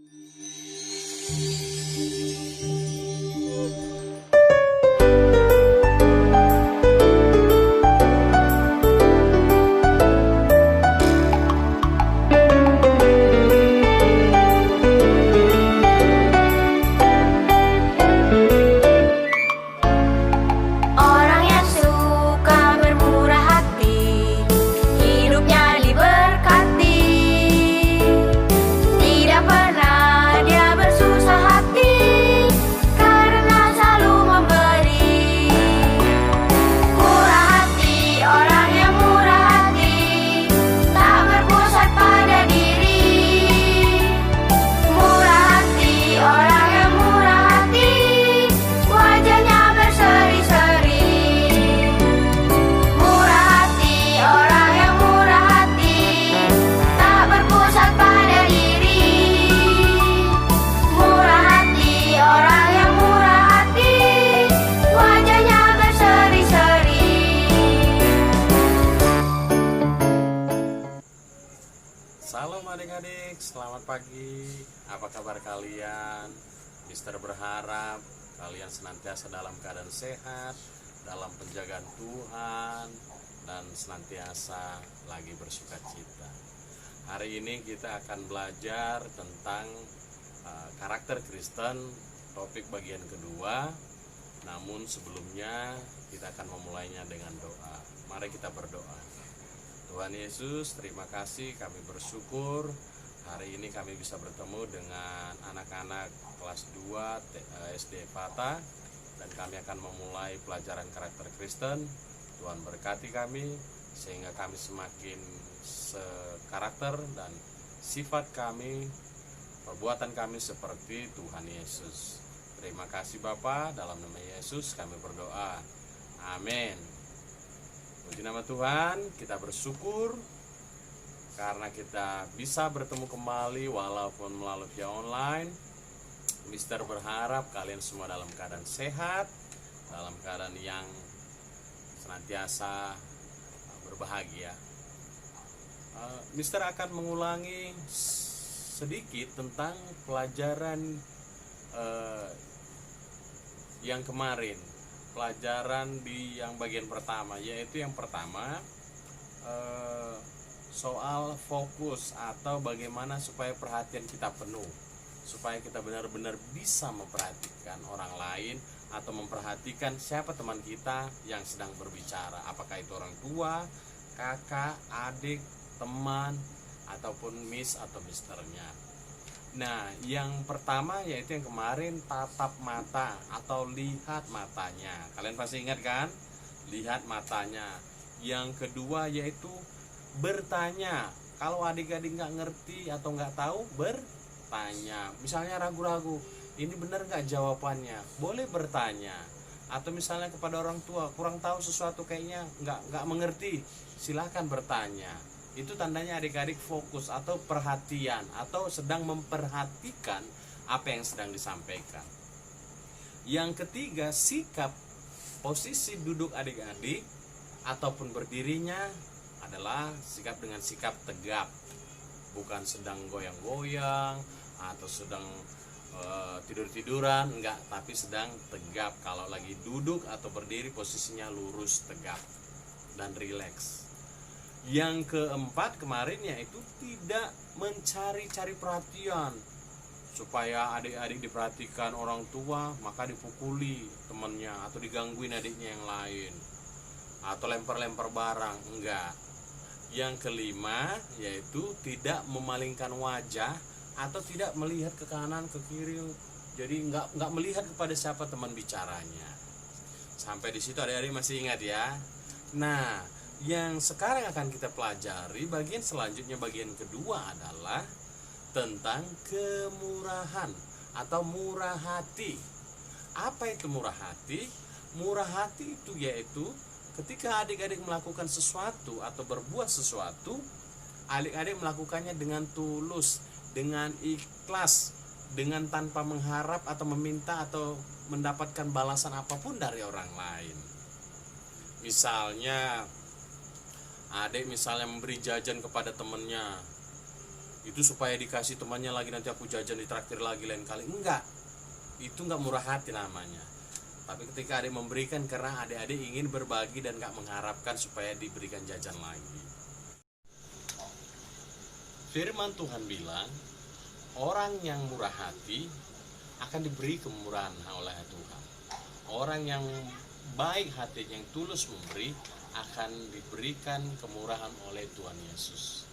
Orang yang suka bermurah hati, hidupnya diberkati. Tidak pernah dia bersusah hati, karena selalu memberi. Murah hati, orang yang murah hati, tak berpusat pada diri. Murah hati, orang yang murah hati, wajahnya berseri-seri. Murah hati, orang yang murah hati, tak berpusat pada diri. Murah hati, orang yang murah hati, wajahnya berseri-seri. Salam adik-adik, selamat pagi. Apa kabar kalian? Mister berharap kalian senantiasa dalam keadaan sehat, dalam penjagaan Tuhan, dan senantiasa lagi bersukacita. Hari ini kita akan belajar tentang karakter Kristen, topik bagian kedua. Namun sebelumnya kita akan memulainya dengan doa. Mari kita berdoa. Tuhan Yesus, terima kasih, kami bersyukur hari ini kami bisa bertemu dengan anak-anak kelas 2 SD Fata, dan kami akan memulai pelajaran karakter Kristen. Tuhan berkati kami sehingga kami semakin sekarakter dan sifat kami, perbuatan kami seperti Tuhan Yesus. Terima kasih Bapa, dalam nama Yesus kami berdoa. Amin. Puji nama Tuhan, kita bersyukur karena kita bisa bertemu kembali walaupun melalui via online. Mister berharap kalian semua dalam keadaan sehat, dalam keadaan yang senantiasa berbahagia. Mister akan mengulangi sedikit tentang pelajaran yang kemarin. Pelajaran di yang bagian pertama, yaitu yang pertama soal fokus atau bagaimana supaya perhatian kita penuh, supaya kita benar-benar bisa memperhatikan orang lain atau memperhatikan siapa teman kita yang sedang berbicara, apakah itu orang tua, kakak, adik, teman, ataupun miss atau misternya. Nah, yang pertama yaitu yang kemarin, tatap mata atau lihat matanya. Kalian pasti ingat kan? Lihat matanya. Yang kedua yaitu bertanya. Kalau adik-adik nggak ngerti atau nggak tahu, bertanya. Misalnya ragu-ragu, ini benar nggak jawabannya? Boleh bertanya. Atau misalnya kepada orang tua, kurang tahu sesuatu kayaknya nggak mengerti, silahkan bertanya. Itu tandanya adik-adik fokus atau perhatian atau sedang memperhatikan apa yang sedang disampaikan. Yang ketiga, sikap, posisi duduk adik-adik ataupun berdirinya adalah sikap dengan sikap tegap, bukan sedang goyang-goyang atau sedang tidur-tiduran, enggak, tapi sedang tegap. Kalau lagi duduk atau berdiri posisinya lurus, tegap dan rileks. Yang keempat kemarin yaitu tidak mencari-cari perhatian. Supaya adik-adik diperhatikan orang tua, maka dipukuli temannya atau digangguin adiknya yang lain, atau lempar-lempar barang, enggak. Yang kelima yaitu tidak memalingkan wajah atau tidak melihat ke kanan ke kiri. Jadi enggak melihat kepada siapa teman bicaranya. Sampai di situ adik-adik masih ingat ya. Nah, yang sekarang akan kita pelajari bagian selanjutnya, bagian kedua adalah tentang kemurahan atau murah hati. Apa itu murah hati? Murah hati itu yaitu ketika adik-adik melakukan sesuatu atau berbuat sesuatu, adik-adik melakukannya dengan tulus, dengan ikhlas, dengan tanpa mengharap atau meminta atau mendapatkan balasan apapun dari orang lain. Misalnya adik misalnya memberi jajan kepada temannya, itu supaya dikasih temannya lagi, nanti aku jajan di traktir lagi lain kali. Enggak, itu enggak murah hati namanya. Tapi ketika adik memberikan karena adik-adik ingin berbagi dan enggak mengharapkan supaya diberikan jajan lagi. Firman Tuhan bilang, orang yang murah hati akan diberi kemurahan oleh Tuhan. Orang yang baik hati, yang tulus memberi, akan diberikan kemurahan oleh Tuhan Yesus.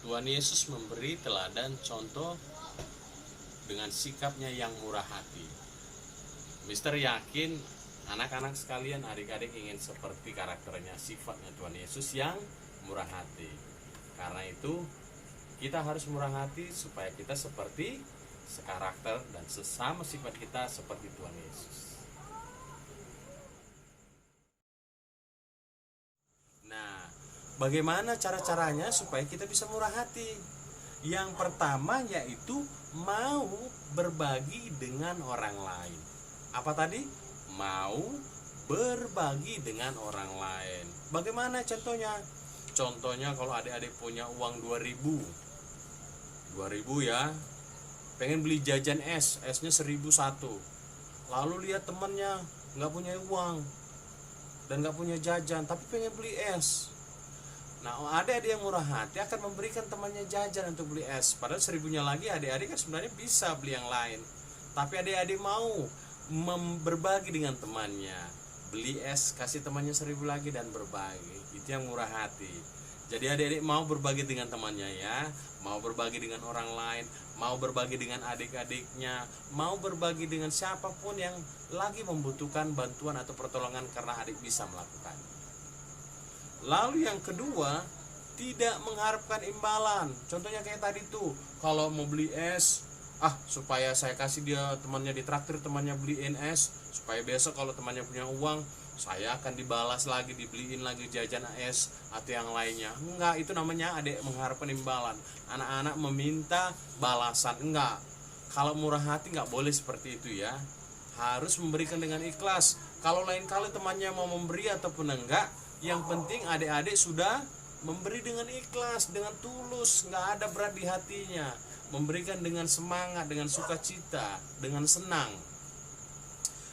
Tuhan Yesus memberi teladan contoh dengan sikapnya yang murah hati. Mister yakin anak-anak sekalian, adik-adik ingin seperti karakternya, sifatnya Tuhan Yesus yang murah hati. Karena itu kita harus murah hati supaya kita seperti sekarakter dan sesama sifat kita seperti Tuhan Yesus. Nah, bagaimana cara-caranya supaya kita bisa murah hati? Yang pertama yaitu mau berbagi dengan orang lain. Apa tadi? Mau berbagi dengan orang lain. Bagaimana contohnya? Contohnya kalau adik-adik punya uang 2000 ya, pengen beli jajan esnya 1001. Lalu lihat temannya nggak punya uang dan nggak punya jajan, tapi pengen beli es. Nah, adik-adik yang murah hati akan memberikan temannya jajan untuk beli es. Padahal 1000-nya lagi adik-adik kan sebenarnya bisa beli yang lain. Tapi adik-adik mau berbagi dengan temannya, beli es, kasih temannya 1000 lagi dan berbagi. Itu yang murah hati. Jadi adik-adik mau berbagi dengan temannya ya, mau berbagi dengan orang lain, mau berbagi dengan adik-adiknya, mau berbagi dengan siapapun yang lagi membutuhkan bantuan atau pertolongan karena adik bisa melakukannya. Lalu yang kedua, tidak mengharapkan imbalan. Contohnya kayak tadi tuh, kalau mau beli es, supaya saya kasih dia temannya di traktir, temannya beliin es, supaya besok kalau temannya punya uang, saya akan dibalas lagi, dibeliin lagi jajan es atau yang lainnya. Enggak, itu namanya adik mengharapkan imbalan. Anak-anak meminta balasan. Enggak, kalau murah hati enggak boleh seperti itu ya. Harus memberikan dengan ikhlas. Kalau lain kali temannya mau memberi ataupun enggak, yang penting adik-adik sudah memberi dengan ikhlas, dengan tulus, enggak ada berat di hatinya. Memberikan dengan semangat, dengan sukacita, dengan senang.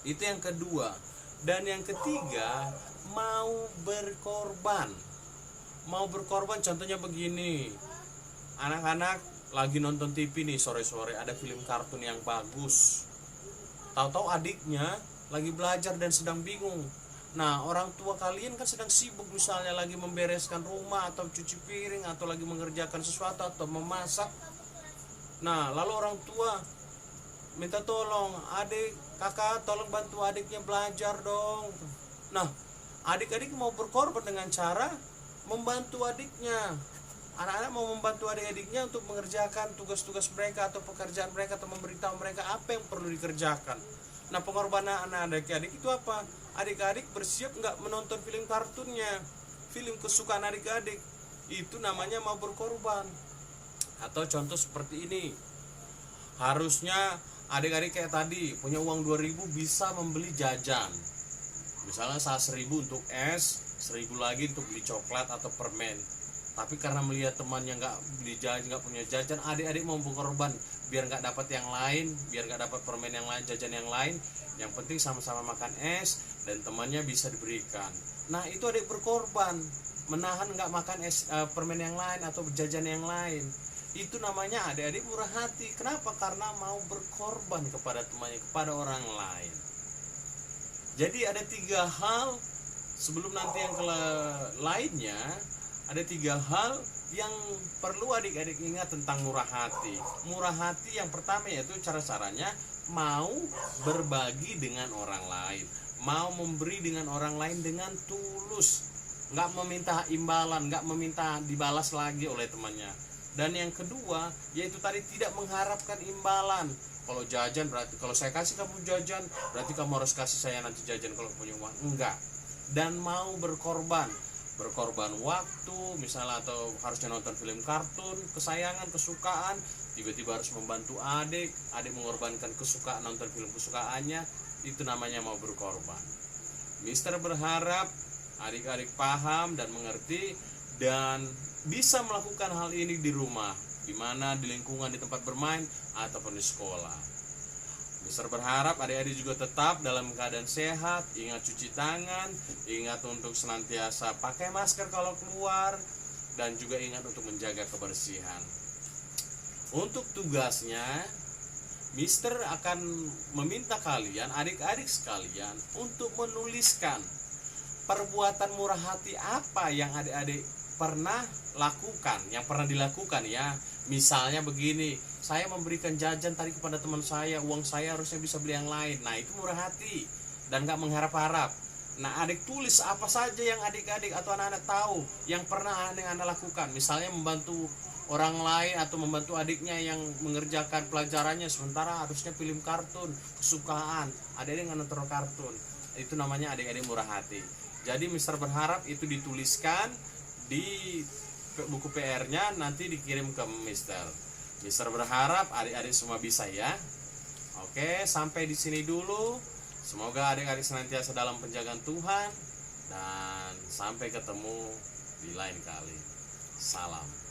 Itu yang kedua. Dan yang ketiga, mau berkorban. Mau berkorban contohnya begini. Anak-anak lagi nonton TV nih sore-sore, ada film kartun yang bagus. Tahu-tahu adiknya lagi belajar dan sedang bingung. Nah, orang tua kalian kan sedang sibuk, misalnya lagi membereskan rumah atau cuci piring atau lagi mengerjakan sesuatu atau memasak. Nah, lalu orang tua minta tolong, adik, kakak tolong bantu adiknya belajar dong. Nah, adik-adik mau berkorban dengan cara membantu adiknya. Anak-anak mau membantu adik-adiknya untuk mengerjakan tugas-tugas mereka atau pekerjaan mereka, atau memberitahu mereka apa yang perlu dikerjakan. Nah, pengorbanan adik-adik itu apa? Adik-adik bersiap nggak menonton film kartunnya, film kesukaan adik-adik. Itu namanya mau berkorban. Atau contoh seperti ini, harusnya adik-adik kayak tadi punya uang 2000 bisa membeli jajan. Misalnya 1000 untuk es, 1000 lagi untuk beli coklat atau permen. Tapi karena melihat temannya nggak beli jajan, nggak punya jajan, adik-adik mau berkorban biar nggak dapat yang lain, biar nggak dapat permen yang lain, jajan yang lain. Yang penting sama-sama makan es dan temannya bisa diberikan. Nah, itu adik berkorban, menahan nggak makan es, permen yang lain atau jajan yang lain. Itu namanya adik-adik murah hati. Kenapa? Karena mau berkorban kepada temannya, kepada orang lain. Jadi ada 3 hal, sebelum nanti yang lainnya, ada 3 hal yang perlu adik-adik ingat tentang murah hati. Murah hati yang pertama yaitu cara-caranya mau berbagi dengan orang lain, mau memberi dengan orang lain dengan tulus, nggak meminta imbalan, nggak meminta dibalas lagi oleh temannya. Dan yang kedua yaitu tadi tidak mengharapkan imbalan. Kalau jajan berarti kalau saya kasih kamu jajan berarti kamu harus kasih saya nanti jajan kalau punya uang. Enggak. Dan mau berkorban waktu misalnya, atau harusnya nonton film kartun kesayangan, kesukaan, tiba-tiba harus membantu adik mengorbankan kesukaan, nonton film kesukaannya. Itu namanya mau berkorban. Mister berharap adik-adik paham dan mengerti dan bisa melakukan hal ini di rumah, di mana di lingkungan di tempat bermain ataupun di sekolah. Mister berharap adik-adik juga tetap dalam keadaan sehat, ingat cuci tangan, ingat untuk senantiasa pakai masker kalau keluar, dan juga ingat untuk menjaga kebersihan. Untuk tugasnya, Mister akan meminta kalian, adik-adik sekalian, untuk menuliskan perbuatan murah hati apa yang adik-adik pernah lakukan, yang pernah dilakukan ya. Misalnya begini, saya memberikan jajan tadi kepada teman saya, uang saya harusnya bisa beli yang lain. Nah, itu murah hati dan gak mengharap-harap. Nah, adik tulis apa saja yang adik-adik atau anak-anak tahu yang pernah adik-adik lakukan. Misalnya membantu orang lain atau membantu adiknya yang mengerjakan pelajarannya, sementara harusnya film kartun kesukaan, adik-adik nggak nonton kartun. Itu namanya adik-adik murah hati. Jadi Mister berharap itu dituliskan di buku PR-nya, nanti dikirim ke Mister. Mister berharap adik-adik semua bisa ya. Oke, sampai di sini dulu. Semoga adik-adik senantiasa dalam penjagaan Tuhan, dan sampai ketemu di lain kali. Salam.